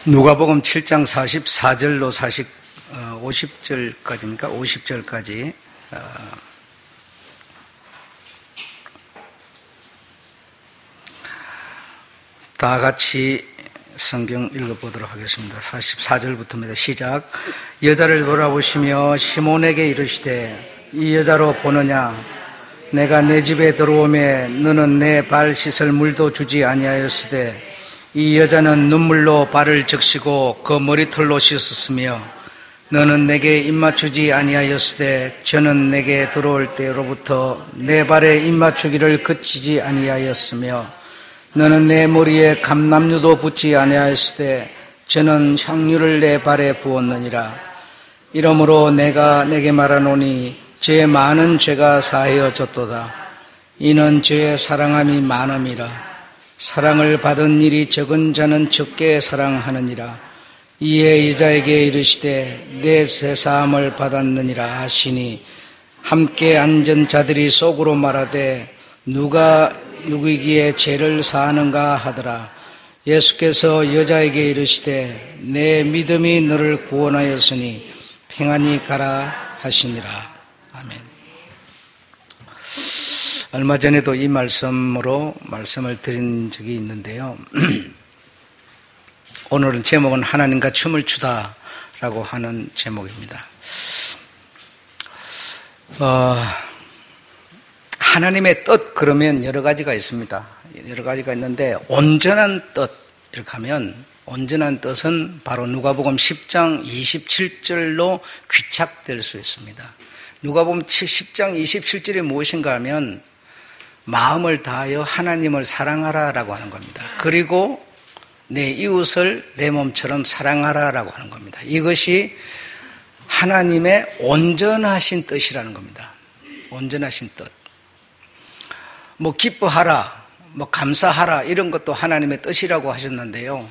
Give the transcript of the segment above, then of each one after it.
누가복음 7장 44절로 50절까지입니까? 50절까지 다 같이 성경 읽어보도록 하겠습니다. 44절부터입니다. 시작. 여자를 돌아보시며 시몬에게 이르시되 이 여자로 보느냐? 내가 내 집에 들어오매 너는 내 발 씻을 물도 주지 아니하였으되 이 여자는 눈물로 발을 적시고 그 머리털로 씻었으며 너는 내게 입맞추지 아니하였으되 저는 내게 들어올 때로부터 내 발에 입맞추기를 그치지 아니하였으며 너는 내 머리에 감람류도 붓지 아니하였으되 저는 향유를 내 발에 부었느니라. 이러므로 내가 내게 말하노니 제 많은 죄가 사하여졌도다. 이는 저의 사랑함이 많음이라. 사랑을 받은 일이 적은 자는 적게 사랑하느니라. 이에 여자에게 이르시되 내 죄사함을 받았느니라 하시니 함께 앉은 자들이 속으로 말하되 누가 누구이기에 죄를 사하는가 하더라. 예수께서 여자에게 이르시되 내 믿음이 너를 구원하였으니 평안히 가라 하시니라. 아멘. 얼마 전에도 이 말씀으로 말씀을 드린 적이 있는데요. 오늘은 제목은 하나님과 춤을 추다라고 하는 제목입니다. 하나님의 뜻 그러면 여러 가지가 있습니다. 여러 가지가 있는데 온전한 뜻 이렇게 하면 온전한 뜻은 바로 누가복음 10장 27절로 귀착될 수 있습니다. 누가복음 10장 27절이 무엇인가 하면 마음을 다하여 하나님을 사랑하라라고 하는 겁니다. 그리고 내 이웃을 내 몸처럼 사랑하라라고 하는 겁니다. 이것이 하나님의 온전하신 뜻이라는 겁니다. 온전하신 뜻. 뭐 기뻐하라, 뭐 감사하라 이런 것도 하나님의 뜻이라고 하셨는데요.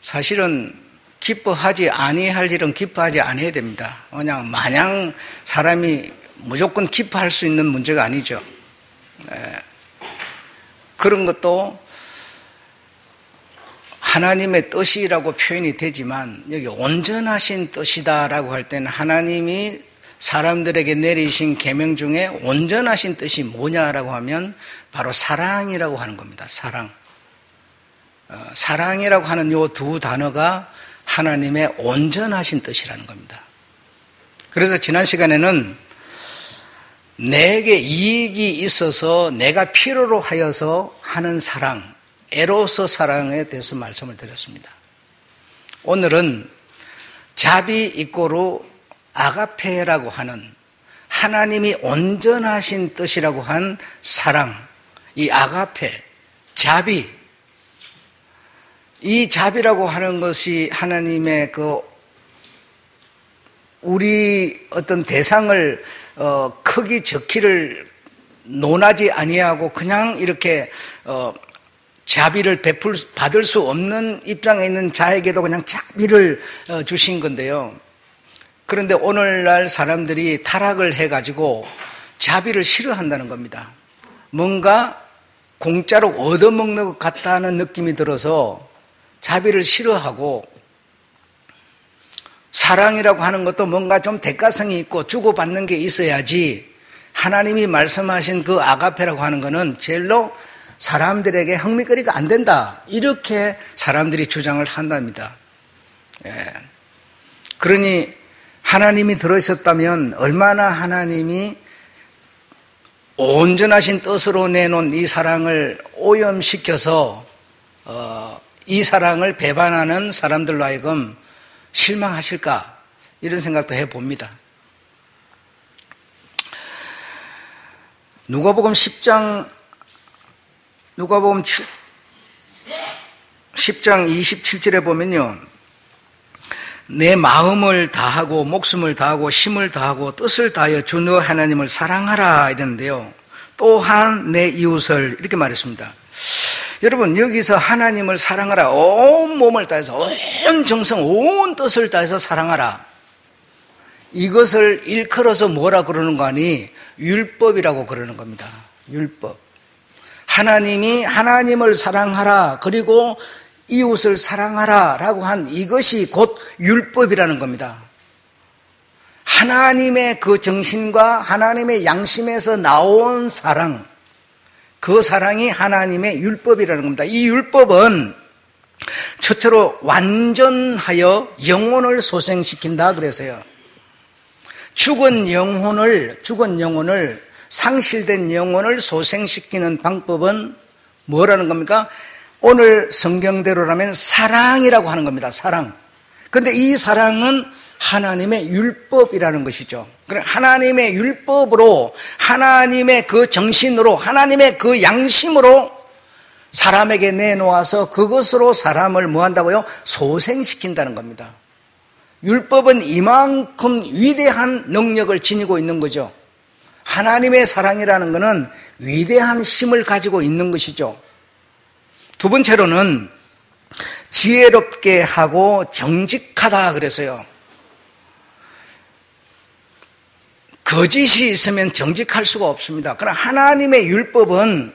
사실은 기뻐하지 아니할 일은 기뻐하지 아니해야 됩니다. 그냥 마냥 사람이 무조건 기뻐할 수 있는 문제가 아니죠. 그런 것도 하나님의 뜻이라고 표현이 되지만 여기 온전하신 뜻이다라고 할 때는 하나님이 사람들에게 내리신 계명 중에 온전하신 뜻이 뭐냐라고 하면 바로 사랑이라고 하는 겁니다. 사랑. 사랑이라고 하는 요 두 단어가 하나님의 온전하신 뜻이라는 겁니다. 그래서 지난 시간에는 내게 이익이 있어서 내가 필요로 하여서 하는 사랑, 에로스 사랑에 대해서 말씀을 드렸습니다. 오늘은 자비 이꼬르 아가페라고 하는 하나님이 온전하신 뜻이라고 한 사랑, 이 아가페, 자비, 이 자비라고 하는 것이 하나님의 우리 어떤 대상을 크기 적기를 논하지 아니하고 그냥 이렇게 자비를 받을 수 없는 입장에 있는 자에게도 그냥 자비를 주신 건데요. 그런데 오늘날 사람들이 타락을 해가지고 자비를 싫어한다는 겁니다. 뭔가 공짜로 얻어먹는 것 같다는 느낌이 들어서 자비를 싫어하고 사랑이라고 하는 것도 뭔가 좀 대가성이 있고 주고받는 게 있어야지 하나님이 말씀하신 그 아가페라고 하는 거는 제일로 사람들에게 흥미거리가 안 된다. 이렇게 사람들이 주장을 한답니다. 그러니 하나님이 들어있었다면 얼마나 하나님이 온전하신 뜻으로 내놓은 이 사랑을 오염시켜서 이 사랑을 배반하는 사람들로 하여금 실망하실까 이런 생각도 해봅니다. 누가복음 10장 27절에 보면요. 내 마음을 다하고 목숨을 다하고 힘을 다하고 뜻을 다하여 주 너 하나님을 사랑하라 이랬는데요. 또한 내 이웃을 이렇게 말했습니다. 여러분 여기서 하나님을 사랑하라 온 몸을 다해서 온 정성 온 뜻을 다해서 사랑하라 이것을 일컬어서 뭐라 그러는 거 아니 율법이라고 그러는 겁니다. 율법. 하나님이 하나님을 사랑하라 그리고 이웃을 사랑하라라고 한 이것이 곧 율법이라는 겁니다. 하나님의 그 정신과 하나님의 양심에서 나온 사랑, 그 사랑이 하나님의 율법이라는 겁니다. 이 율법은 첫째로 완전하여 영혼을 소생시킨다 그래서요. 죽은 영혼을 상실된 영혼을 소생시키는 방법은 뭐라는 겁니까? 오늘 성경대로라면 사랑이라고 하는 겁니다. 사랑. 그런데 이 사랑은 하나님의 율법이라는 것이죠. 하나님의 율법으로, 하나님의 그 정신으로, 하나님의 그 양심으로 사람에게 내놓아서 그것으로 사람을 뭐 한다고요? 소생시킨다는 겁니다. 율법은 이만큼 위대한 능력을 지니고 있는 거죠. 하나님의 사랑이라는 것은 위대한 힘을 가지고 있는 것이죠. 두 번째로는 지혜롭게 하고 정직하다 그래서요. 거짓이 있으면 정직할 수가 없습니다. 그러나 하나님의 율법은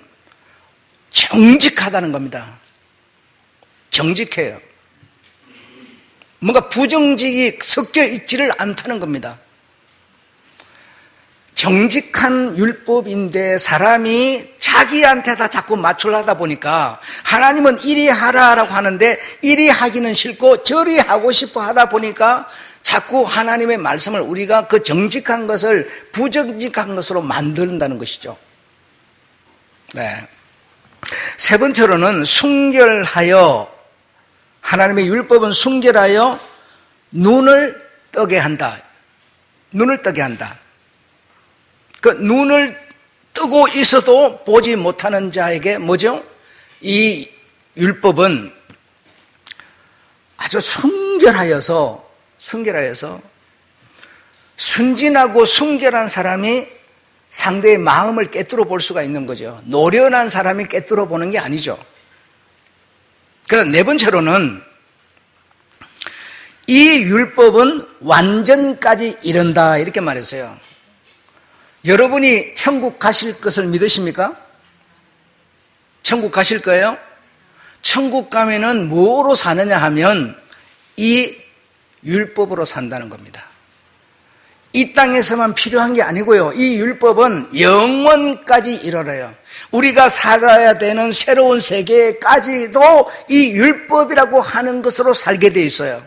정직하다는 겁니다. 정직해요. 뭔가 부정직이 섞여 있지를 않다는 겁니다. 정직한 율법인데 사람이 자기한테다 자꾸 맞추려다 보니까 하나님은 이리 하라라고 하는데 이리 하기는 싫고 저리 하고 싶어 하다 보니까 자꾸 하나님의 말씀을 우리가 그 정직한 것을 부정직한 것으로 만든다는 것이죠. 네. 세 번째로는 순결하여, 하나님의 율법은 순결하여 눈을 뜨게 한다. 눈을 뜨게 한다. 그 눈을 뜨고 있어도 보지 못하는 자에게 뭐죠? 이 율법은 아주 순결하여서 순진하고 순결한 사람이 상대의 마음을 깨뜨려 볼 수가 있는 거죠. 노련한 사람이 깨뜨려 보는 게 아니죠. 그래서 네 번째로는 이 율법은 완전까지 이른다 이렇게 말했어요. 여러분이 천국 가실 것을 믿으십니까? 천국 가실 거예요? 천국 가면은 뭐로 사느냐 하면 이 율법으로 산다는 겁니다. 이 땅에서만 필요한 게 아니고요. 이 율법은 영원까지 이르러요. 우리가 살아야 되는 새로운 세계까지도 이 율법이라고 하는 것으로 살게 돼 있어요.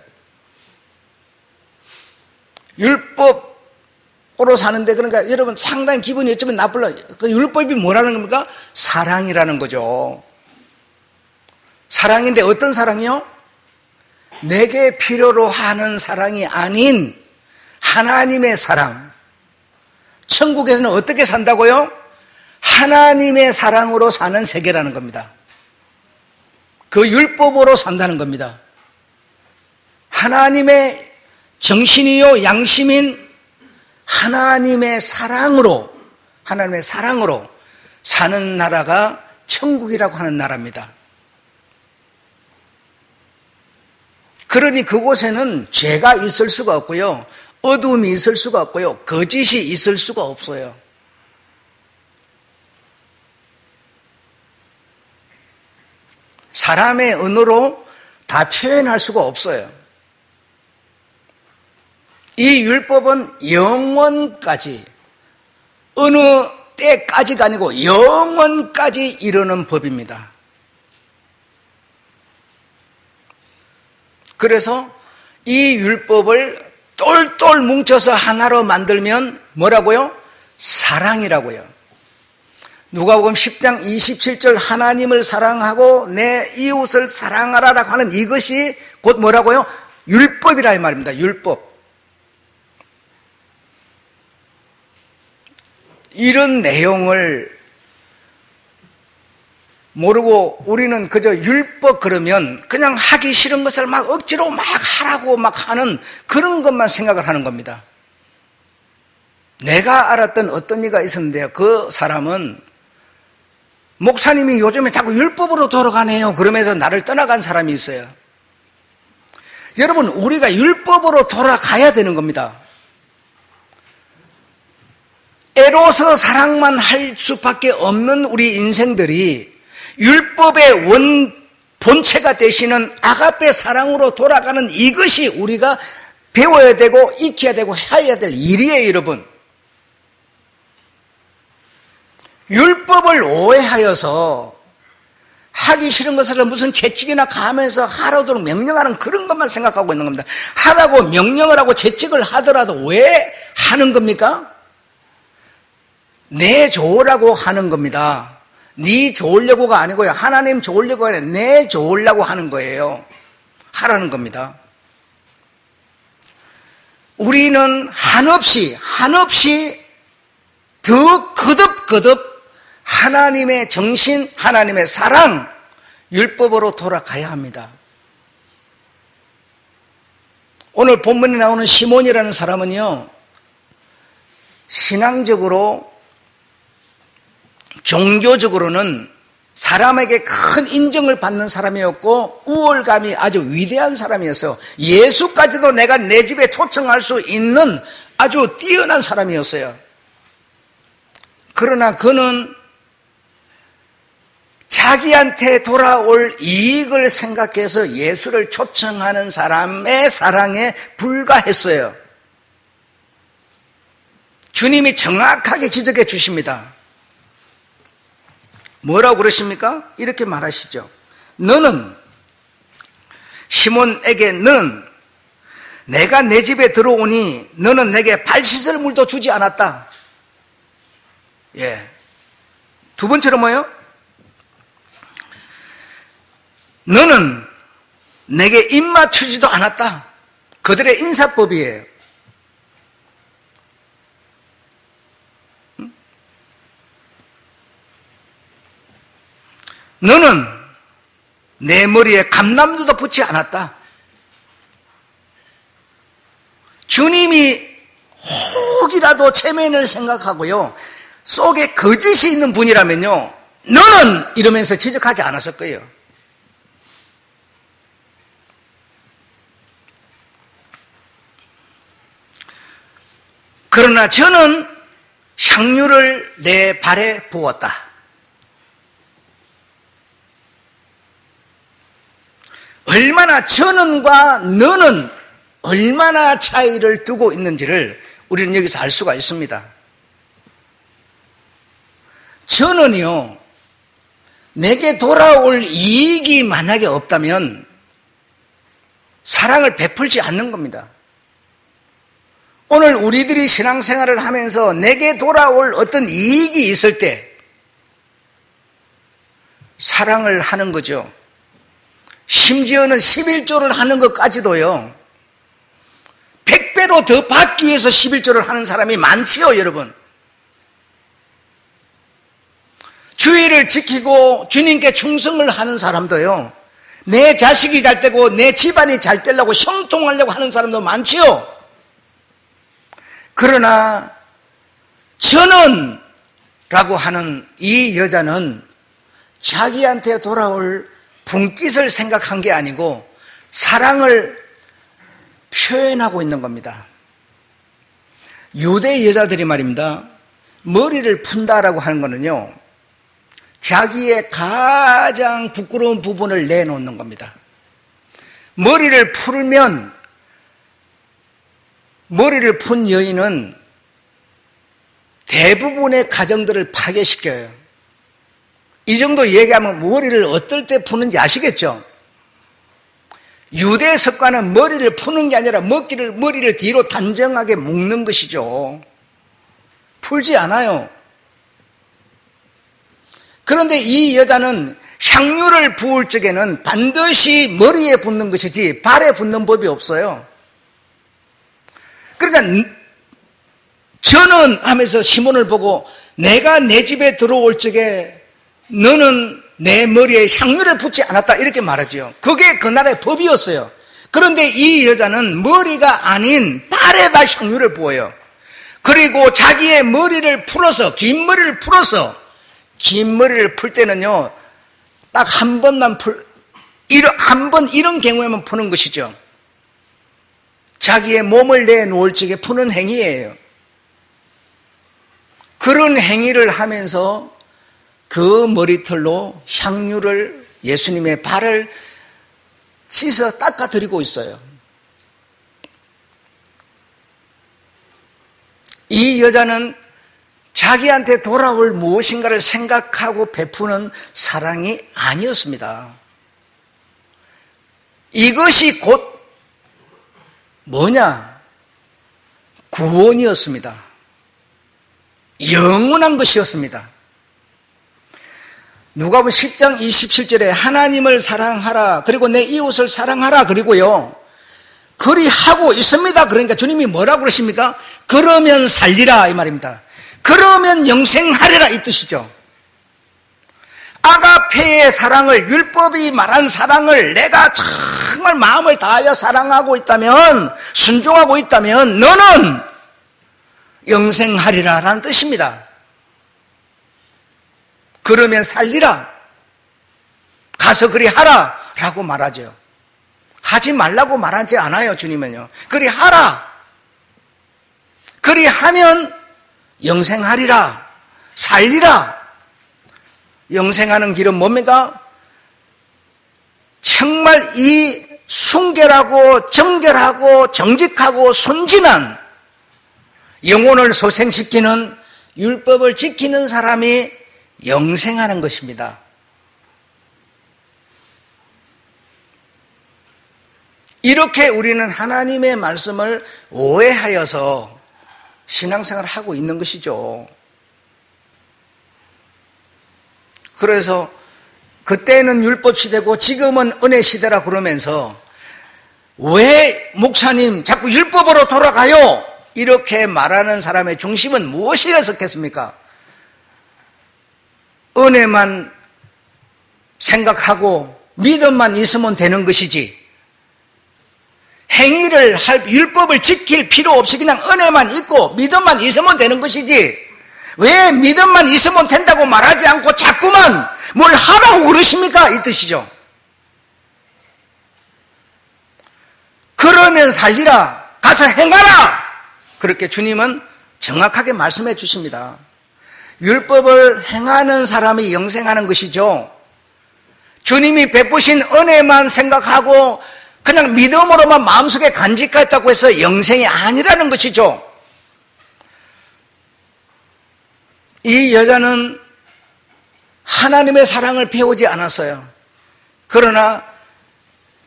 율법으로 사는데, 그러니까 여러분 상당히 기분이 어쩌면 나쁠러. 그 율법이 뭐라는 겁니까? 사랑이라는 거죠. 사랑인데 어떤 사랑이요? 내게 필요로 하는 사랑이 아닌 하나님의 사랑. 천국에서는 어떻게 산다고요? 하나님의 사랑으로 사는 세계라는 겁니다. 그 율법으로 산다는 겁니다. 하나님의 정신이요 양심인 하나님의 사랑으로 사는 나라가 천국이라고 하는 나라입니다. 그러니 그곳에는 죄가 있을 수가 없고요. 어둠이 있을 수가 없고요. 거짓이 있을 수가 없어요. 사람의 언어로 다 표현할 수가 없어요. 이 율법은 영원까지, 어느 때까지가 아니고 영원까지 이르는 법입니다. 그래서 이 율법을 똘똘 뭉쳐서 하나로 만들면 뭐라고요? 사랑이라고요. 누가복음 10장 27절 하나님을 사랑하고 내 이웃을 사랑하라라고 하는 이것이 곧 뭐라고요? 율법이라 이 말입니다. 율법. 이런 내용을 모르고 우리는 그저 율법 그러면 그냥 하기 싫은 것을 막 억지로 막 하라고 막 하는 그런 것만 생각을 하는 겁니다. 내가 알았던 어떤 이가 있었는데요. 그 사람은 목사님이 요즘에 자꾸 율법으로 돌아가네요. 그러면서 나를 떠나간 사람이 있어요. 여러분, 우리가 율법으로 돌아가야 되는 겁니다. 에로서 사랑만 할 수밖에 없는 우리 인생들이 율법의 본체가 되시는 아가페 사랑으로 돌아가는 이것이 우리가 배워야 되고 익혀야 되고 해야 될 일이에요, 여러분. 율법을 오해하여서 하기 싫은 것을 무슨 채찍이나 감해서 하라도록 명령하는 그런 것만 생각하고 있는 겁니다. 하라고 명령을 하고 채찍을 하더라도 왜 하는 겁니까? 내 좋으라고 하는 겁니다. 네 좋으려고가 아니고요. 하나님 좋으려고 아니라 내 좋으려고 하는 거예요. 하라는 겁니다. 우리는 한없이 더 거듭 하나님의 정신, 하나님의 사랑, 율법으로 돌아가야 합니다. 오늘 본문에 나오는 시몬이라는 사람은요, 신앙적으로, 종교적으로는 사람에게 큰 인정을 받는 사람이었고 우월감이 아주 위대한 사람이었어요. 예수까지도 내가 내 집에 초청할 수 있는 아주 뛰어난 사람이었어요. 그러나 그는 자기한테 돌아올 이익을 생각해서 예수를 초청하는 사람의 사랑에 불과했어요. 주님이 정확하게 지적해 주십니다. 뭐라고 그러십니까? 이렇게 말하시죠. 너는, 시몬에게 너는 내가 내 집에 들어오니 너는 내게 발 씻을 물도 주지 않았다. 예. 두 번째로 뭐예요? 너는 내게 입 맞추지도 않았다. 그들의 인사법이에요. 너는 내 머리에 감람두도 붙지 않았다. 주님이 혹이라도 체면을 생각하고요, 속에 거짓이 있는 분이라면요, 너는 이러면서 지적하지 않았을 거예요. 그러나 저는 향유를 내 발에 부었다. 얼마나 저는과 너는 얼마나 차이를 두고 있는지를 우리는 여기서 알 수가 있습니다. 저는요, 내게 돌아올 이익이 만약에 없다면 사랑을 베풀지 않는 겁니다. 오늘 우리들이 신앙생활을 하면서 내게 돌아올 어떤 이익이 있을 때 사랑을 하는 거죠. 심지어는 11조를 하는 것까지도요, 100배로 더 받기 위해서 11조를 하는 사람이 많지요, 여러분. 주의를 지키고 주님께 충성을 하는 사람도요, 내 자식이 잘 되고 내 집안이 잘 되려고 형통하려고 하는 사람도 많지요. 그러나 저는 라고 하는 이 여자는 자기한테 돌아올 분깃을 생각한 게 아니고 사랑을 표현하고 있는 겁니다. 유대 여자들이 말입니다, 머리를 푼다라고 하는 거는요, 자기의 가장 부끄러운 부분을 내놓는 겁니다. 머리를 풀면, 머리를 푼 여인은 대부분의 가정들을 파괴시켜요. 이 정도 얘기하면 머리를 어떨 때 푸는지 아시겠죠? 유대 습관은 머리를 푸는 게 아니라 머리를 뒤로 단정하게 묶는 것이죠. 풀지 않아요. 그런데 이 여자는 향유를 부을 적에는 반드시 머리에 붓는 것이지 발에 붓는 법이 없어요. 그러니까 저는 하면서 시몬을 보고 내가 내 집에 들어올 적에 너는 내 머리에 향유를 붓지 않았다 이렇게 말하죠. 그게 그 나라의 법이었어요. 그런데 이 여자는 머리가 아닌 발에다 향유를 부어요. 그리고 자기의 머리를 풀어서, 긴 머리를 풀어서, 긴 머리를 풀 때는요, 딱 한 번만 한 번 이런 경우에만 푸는 것이죠. 자기의 몸을 내놓을 적에 푸는 행위예요. 그런 행위를 하면서 그 머리털로 향유를 예수님의 발을 씻어 닦아드리고 있어요. 이 여자는 자기한테 돌아올 무엇인가를 생각하고 베푸는 사랑이 아니었습니다. 이것이 곧 뭐냐? 구원이었습니다. 영원한 것이었습니다. 누가복음 10장 27절에 하나님을 사랑하라, 그리고 내 이웃을 사랑하라, 그리고요 그리하고 있습니다. 그러니까 주님이 뭐라고 그러십니까? 그러면 살리라, 이 말입니다. 그러면 영생하리라, 이 뜻이죠. 아가페의 사랑을, 율법이 말한 사랑을 내가 정말 마음을 다하여 사랑하고 있다면, 순종하고 있다면 너는 영생하리라 라는 뜻입니다. 그러면 살리라, 가서 그리하라 라고 말하죠. 하지 말라고 말하지 않아요. 주님은요, 그리하라, 그리하면 영생하리라, 살리라. 영생하는 길은 뭡니까? 정말 이 순결하고 정결하고 정직하고 순진한 영혼을 소생시키는 율법을 지키는 사람이 영생하는 것입니다. 이렇게 우리는 하나님의 말씀을 오해하여서 신앙생활을 하고 있는 것이죠. 그래서 그때는 율법 시대고 지금은 은혜 시대라 그러면서 왜 목사님 자꾸 율법으로 돌아가요? 이렇게 말하는 사람의 중심은 무엇이었겠습니까? 은혜만 생각하고 믿음만 있으면 되는 것이지, 행위를 할, 율법을 지킬 필요 없이 그냥 은혜만 있고 믿음만 있으면 되는 것이지, 왜 믿음만 있으면 된다고 말하지 않고 자꾸만 뭘 하라고 그러십니까? 이 뜻이죠. 그러면 살리라, 가서 행하라, 그렇게 주님은 정확하게 말씀해 주십니다. 율법을 행하는 사람이 영생하는 것이죠. 주님이 베푸신 은혜만 생각하고 그냥 믿음으로만 마음속에 간직했다고 해서 영생이 아니라는 것이죠. 이 여자는 하나님의 사랑을 배우지 않았어요. 그러나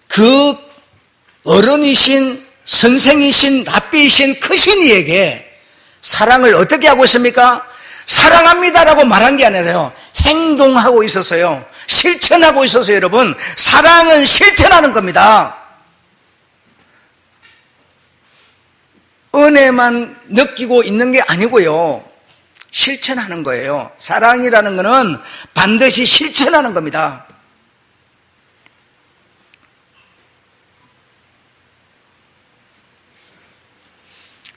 그 어른이신 선생이신 랍비이신 크신 이에게 사랑을 어떻게 하고 있습니까? 사랑합니다라고 말한 게 아니라요, 행동하고 있었어요. 실천하고 있었어요. 여러분, 사랑은 실천하는 겁니다. 은혜만 느끼고 있는 게 아니고요, 실천하는 거예요. 사랑이라는 것은 반드시 실천하는 겁니다.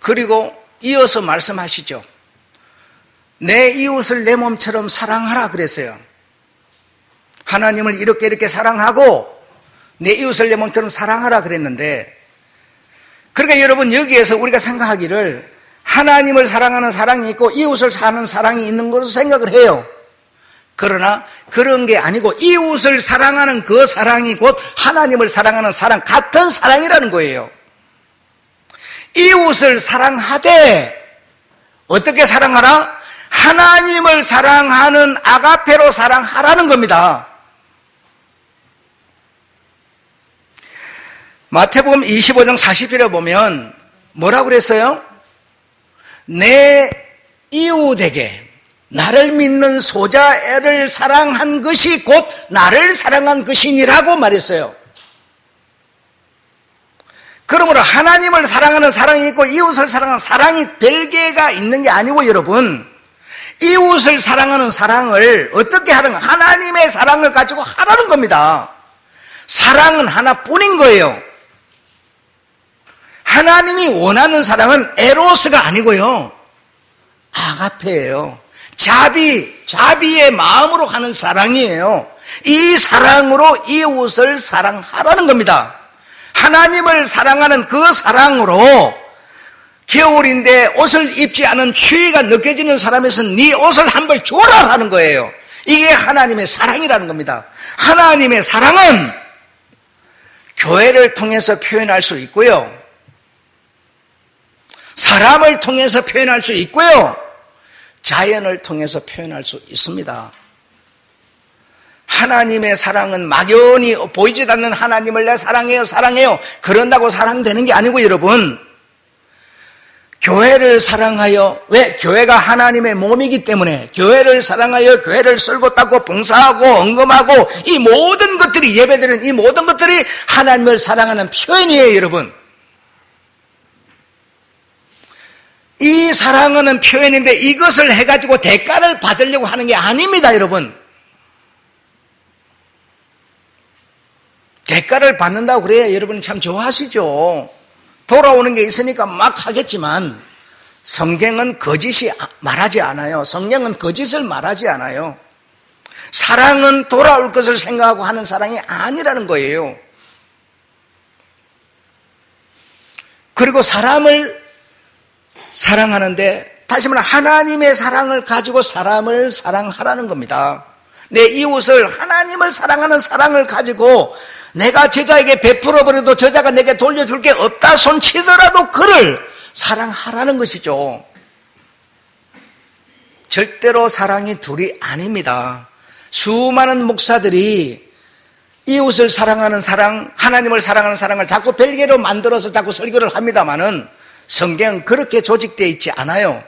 그리고 이어서 말씀하시죠. 내 이웃을 내 몸처럼 사랑하라 그랬어요. 하나님을 이렇게 사랑하고 내 이웃을 내 몸처럼 사랑하라 그랬는데, 그러니까 여러분 여기에서 우리가 생각하기를 하나님을 사랑하는 사랑이 있고 이웃을 사랑하는 사랑이 있는 것으로 생각을 해요. 그러나 그런 게 아니고 이웃을 사랑하는 그 사랑이 곧 하나님을 사랑하는 사랑, 같은 사랑이라는 거예요. 이웃을 사랑하되 어떻게 사랑하라? 하나님을 사랑하는 아가페로 사랑하라는 겁니다. 마태복음 25장 40절에 보면 뭐라고 그랬어요? 내 이웃에게 나를 믿는 소자를 사랑한 것이 곧 나를 사랑한 것이니라고 말했어요. 그러므로 하나님을 사랑하는 사랑이 있고 이웃을 사랑하는 사랑이 별개가 있는 게 아니고, 여러분, 이웃을 사랑하는 사랑을 어떻게 하는가? 하나님의 사랑을 가지고 하라는 겁니다. 사랑은 하나뿐인 거예요. 하나님이 원하는 사랑은 에로스가 아니고요, 아가페예요. 자비의 마음으로 하는 사랑이에요. 이 사랑으로 이웃을 사랑하라는 겁니다. 하나님을 사랑하는 그 사랑으로 겨울인데 옷을 입지 않은 추위가 느껴지는 사람에서 네 옷을 한 벌 줘라 하는 거예요. 이게 하나님의 사랑이라는 겁니다. 하나님의 사랑은 교회를 통해서 표현할 수 있고요. 사람을 통해서 표현할 수 있고요. 자연을 통해서 표현할 수 있습니다. 하나님의 사랑은 막연히 보이지도 않는 하나님을 내 사랑해요, 사랑해요. 그런다고 사랑되는 게 아니고 여러분, 교회를 사랑하여, 왜? 교회가 하나님의 몸이기 때문에 교회를 사랑하여 교회를 쓸고 닦고 봉사하고 언금하고 이 모든 것들이, 예배드리는 이 모든 것들이 하나님을 사랑하는 표현이에요, 여러분. 이 사랑하는 표현인데 이것을 해가지고 대가를 받으려고 하는 게 아닙니다, 여러분. 대가를 받는다고 그래야 여러분 참 좋아하시죠. 돌아오는 게 있으니까 막 하겠지만 성경은 거짓이 말하지 않아요. 성경은 거짓을 말하지 않아요. 사랑은 돌아올 것을 생각하고 하는 사랑이 아니라는 거예요. 그리고 사람을 사랑하는데 다시 말하면 하나님의 사랑을 가지고 사람을 사랑하라는 겁니다. 내 이웃을 하나님을 사랑하는 사랑을 가지고 내가 저자에게 베풀어버려도 저자가 내게 돌려줄 게 없다 손치더라도 그를 사랑하라는 것이죠. 절대로 사랑이 둘이 아닙니다. 수많은 목사들이 이웃을 사랑하는 사랑, 하나님을 사랑하는 사랑을 자꾸 별개로 만들어서 자꾸 설교를 합니다마는 성경은 그렇게 조직되어 있지 않아요.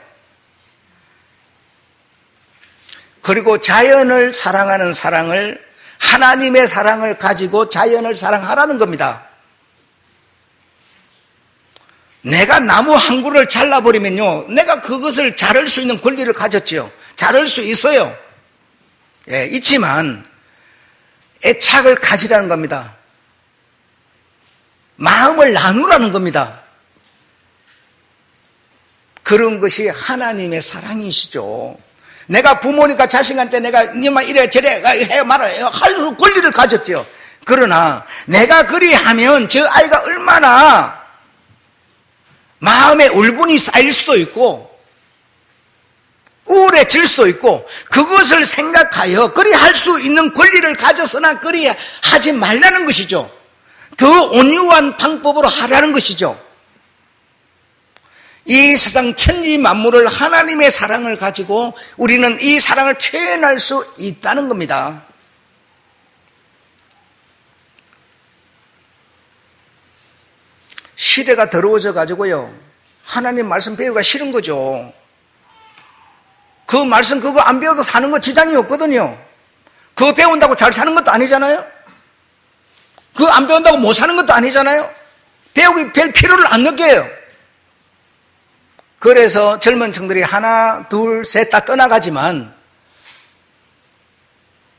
그리고 자연을 사랑하는 사랑을, 하나님의 사랑을 가지고 자연을 사랑하라는 겁니다. 내가 나무 한 그루를 잘라버리면요, 내가 그것을 자를 수 있는 권리를 가졌죠. 자를 수 있어요. 예, 있지만 애착을 가지라는 겁니다. 마음을 나누라는 겁니다. 그런 것이 하나님의 사랑이시죠. 내가 부모니까 자식한테 내가 니만 이래 저래 해 말아요 할 권리를 가졌죠. 그러나 내가 그리하면 저 아이가 얼마나 마음에 울분이 쌓일 수도 있고 우울해질 수도 있고 그것을 생각하여 그리할 수 있는 권리를 가졌으나 그리하지 말라는 것이죠. 더 온유한 방법으로 하라는 것이죠. 이 세상 천지 만물을 하나님의 사랑을 가지고 우리는 이 사랑을 표현할 수 있다는 겁니다. 시대가 더러워져 가지고요, 하나님 말씀 배우기가 싫은 거죠. 그 말씀 그거 안 배워도 사는 거 지장이 없거든요. 그거 배운다고 잘 사는 것도 아니잖아요. 그거 안 배운다고 못 사는 것도 아니잖아요. 배우기 별 필요를 안 느껴요. 그래서 젊은 층들이 하나, 둘, 셋 다 떠나가지만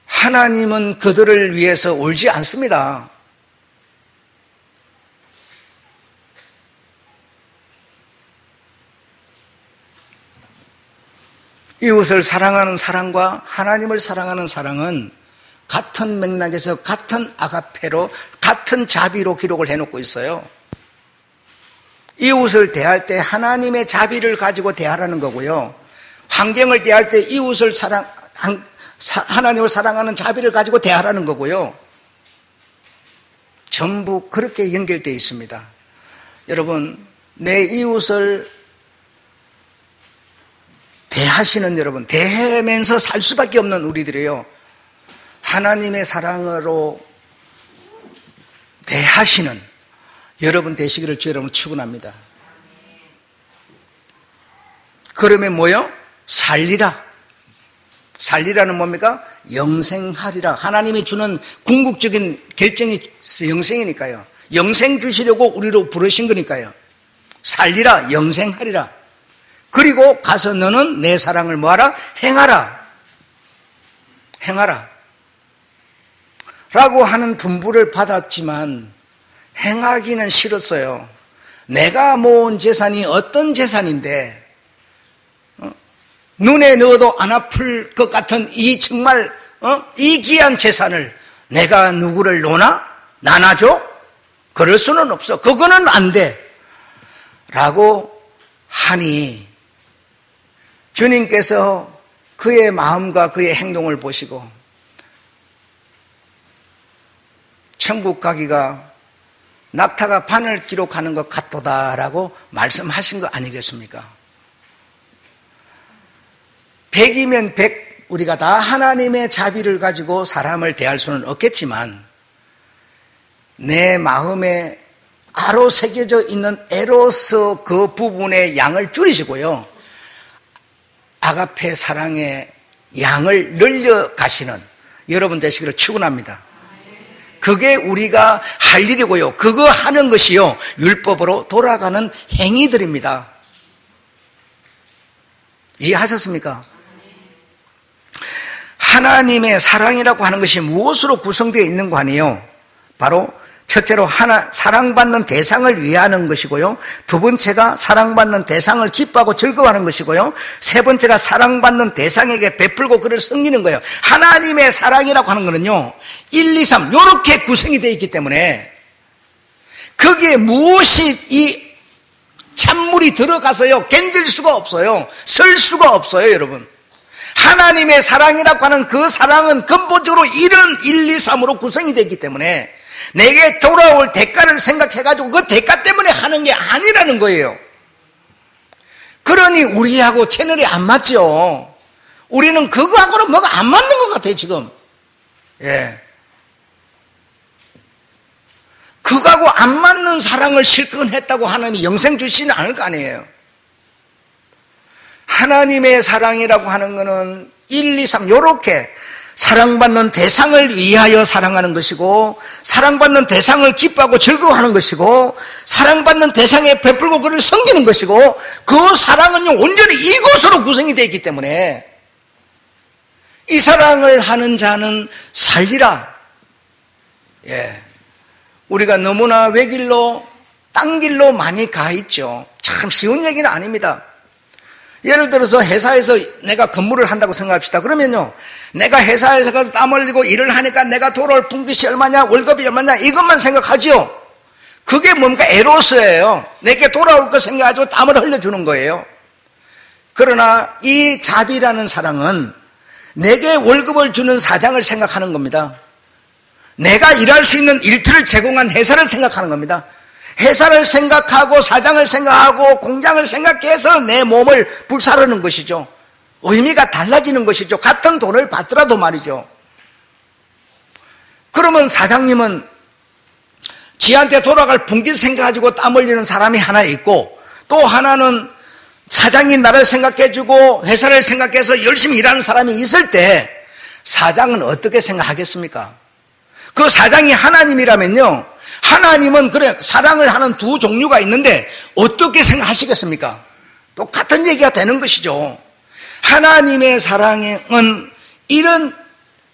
하나님은 그들을 위해서 울지 않습니다. 이웃을 사랑하는 사랑과 하나님을 사랑하는 사랑은 같은 맥락에서 같은 아가페로 같은 자비로 기록을 해놓고 있어요. 이웃을 대할 때 하나님의 자비를 가지고 대하라는 거고요. 환경을 대할 때 이웃을 하나님을 사랑하는 자비를 가지고 대하라는 거고요. 전부 그렇게 연결되어 있습니다. 여러분, 내 이웃을 대하시는 여러분, 대하면서 살 수밖에 없는 우리들이요, 하나님의 사랑으로 대하시는 여러분 되시기를 주 여러분 축원합니다. 그러면 뭐요? 살리라. 살리라는 뭡니까? 영생하리라. 하나님이 주는 궁극적인 결정이 영생이니까요. 영생 주시려고 우리로 부르신 거니까요. 살리라, 영생하리라. 그리고 가서 너는 내 사랑을 뭐하라? 행하라. 행하라. 라고 하는 분부를 받았지만 행하기는 싫었어요. 내가 모은 재산이 어떤 재산인데 눈에 넣어도 안 아플 것 같은 이 정말 이 귀한 재산을 내가 누구를 나눠줘? 그럴 수는 없어. 그거는 안 돼. 라고 하니 주님께서 그의 마음과 그의 행동을 보시고 천국 가기가 낙타가 바늘 끼로 가는 것 같도다라고 말씀하신 거 아니겠습니까? 100이면 100, 우리가 다 하나님의 자비를 가지고 사람을 대할 수는 없겠지만 내 마음에 아로 새겨져 있는 에로스 그 부분의 양을 줄이시고요, 아가페 사랑의 양을 늘려 가시는 여러분 되시기를 축원합니다. 그게 우리가 할 일이고요, 그거 하는 것이요 율법으로 돌아가는 행위들입니다. 이해하셨습니까? 하나님의 사랑이라고 하는 것이 무엇으로 구성되어 있는 거 아니에요? 바로 첫째로 사랑받는 대상을 위하는 것이고요, 두 번째가 사랑받는 대상을 기뻐하고 즐거워하는 것이고요, 세 번째가 사랑받는 대상에게 베풀고 그를 섬기는 거예요. 하나님의 사랑이라고 하는 것은요 1, 2, 3 이렇게 구성이 되어 있기 때문에 거기에 무엇이 이 찬물이 들어가서요 견딜 수가 없어요, 설 수가 없어요. 여러분, 하나님의 사랑이라고 하는 그 사랑은 근본적으로 이런 1, 2, 3으로 구성이 되어 있기 때문에 내게 돌아올 대가를 생각해가지고 그 대가 때문에 하는 게 아니라는 거예요. 그러니 우리하고 채널이 안 맞죠. 우리는 그거하고는 뭐가 안 맞는 것 같아요 지금. 예. 그거하고 안 맞는 사랑을 실컷 했다고 하나님이 영생 주시지는 않을 거 아니에요. 하나님의 사랑이라고 하는 것은 1, 2, 3 요렇게 사랑받는 대상을 위하여 사랑하는 것이고, 사랑받는 대상을 기뻐하고 즐거워하는 것이고, 사랑받는 대상에 베풀고 그를 섬기는 것이고, 그 사랑은요 온전히 이것으로 구성이 되어 있기 때문에 이 사랑을 하는 자는 살리라. 예, 우리가 너무나 외길로 딴 길로 많이 가 있죠. 참 쉬운 얘기는 아닙니다. 예를 들어서 회사에서 내가 근무를 한다고 생각합시다. 그러면요, 내가 회사에서 가서 땀 흘리고 일을 하니까 내가 돌아올 분깃이 얼마냐, 월급이 얼마냐, 이것만 생각하지요. 그게 뭡니까? 에로스예요. 내게 돌아올 거 생각하고 땀을 흘려주는 거예요. 그러나 이 자비라는 사랑은 내게 월급을 주는 사장을 생각하는 겁니다. 내가 일할 수 있는 일터를 제공한 회사를 생각하는 겁니다. 회사를 생각하고 사장을 생각하고 공장을 생각해서 내 몸을 불사르는 것이죠. 의미가 달라지는 것이죠. 같은 돈을 받더라도 말이죠. 그러면 사장님은 지한테 돌아갈 분깃 생각가지고 땀 흘리는 사람이 하나 있고, 또 하나는 사장이 나를 생각해주고 회사를 생각해서 열심히 일하는 사람이 있을 때 사장은 어떻게 생각하겠습니까? 그 사장이 하나님이라면요, 하나님은 그래 사랑을 하는 두 종류가 있는데 어떻게 생각하시겠습니까? 똑같은 얘기가 되는 것이죠. 하나님의 사랑은 이런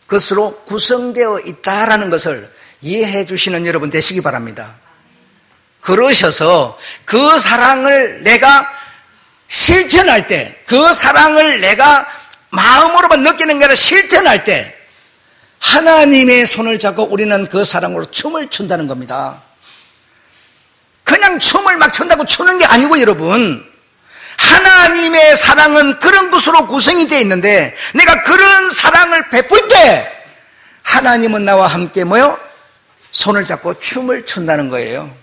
것으로 구성되어 있다라는 것을 이해해 주시는 여러분 되시기 바랍니다. 그러셔서 그 사랑을 내가 실천할 때, 그 사랑을 내가 마음으로만 느끼는 게 아니라 실천할 때 하나님의 손을 잡고 우리는 그 사랑으로 춤을 춘다는 겁니다. 그냥 춤을 막 춘다고 추는 게 아니고, 여러분, 하나님의 사랑은 그런 것으로 구성이 되어 있는데 내가 그런 사랑을 베풀 때 하나님은 나와 함께 뭐요? 손을 잡고 춤을 춘다는 거예요.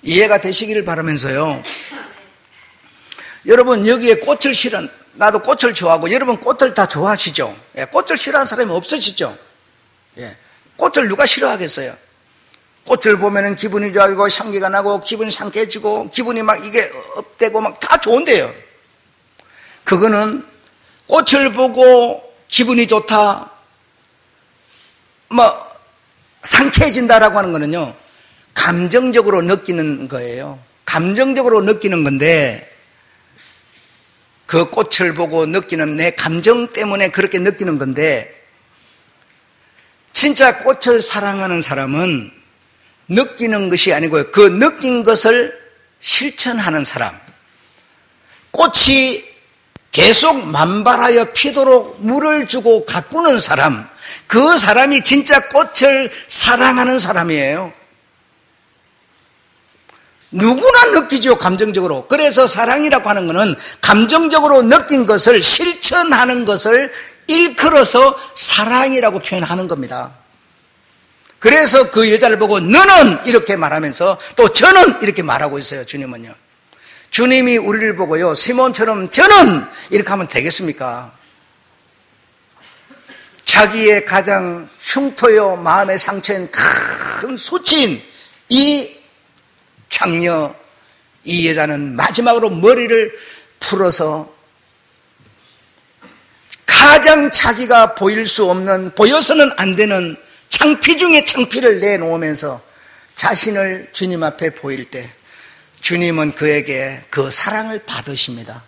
이해가 되시기를 바라면서요, 여러분, 여기에 꽃을 실은, 나도 꽃을 좋아하고 여러분 꽃을 다 좋아하시죠? 예, 꽃을 싫어하는 사람이 없으시죠? 예, 꽃을 누가 싫어하겠어요? 꽃을 보면은 기분이 좋아지고 향기가 나고 기분이 상쾌해지고 기분이 막 이게 업되고 막 다 좋은데요. 그거는 꽃을 보고 기분이 좋다, 뭐 상쾌해진다라고 하는 거는요 감정적으로 느끼는 거예요. 감정적으로 느끼는 건데, 그 꽃을 보고 느끼는 내 감정 때문에 그렇게 느끼는 건데, 진짜 꽃을 사랑하는 사람은 느끼는 것이 아니고요, 그 느낀 것을 실천하는 사람, 꽃이 계속 만발하여 피도록 물을 주고 가꾸는 사람, 그 사람이 진짜 꽃을 사랑하는 사람이에요. 누구나 느끼죠, 감정적으로. 그래서 사랑이라고 하는 것은 감정적으로 느낀 것을 실천하는 것을 일컬어서 사랑이라고 표현하는 겁니다. 그래서 그 여자를 보고 너는 이렇게 말하면서 또 저는 이렇게 말하고 있어요. 주님은요. 주님이 우리를 보고요, 시몬처럼 저는 이렇게 하면 되겠습니까? 자기의 가장 흉터요 마음의 상처인 큰 수치인 이 장녀, 이 여자는 마지막으로 머리를 풀어서 가장 자기가 보일 수 없는, 보여서는 안 되는 창피 중에 창피를 내놓으면서 자신을 주님 앞에 보일 때 주님은 그에게 그 사랑을 받으십니다.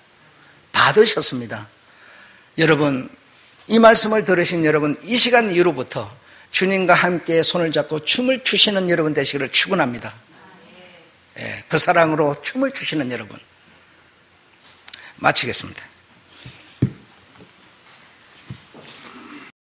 받으셨습니다. 여러분, 이 말씀을 들으신 여러분, 이 시간 이후로부터 주님과 함께 손을 잡고 춤을 추시는 여러분 되시기를 축원합니다. 그 사랑으로 춤을 추시는 여러분. 마치겠습니다.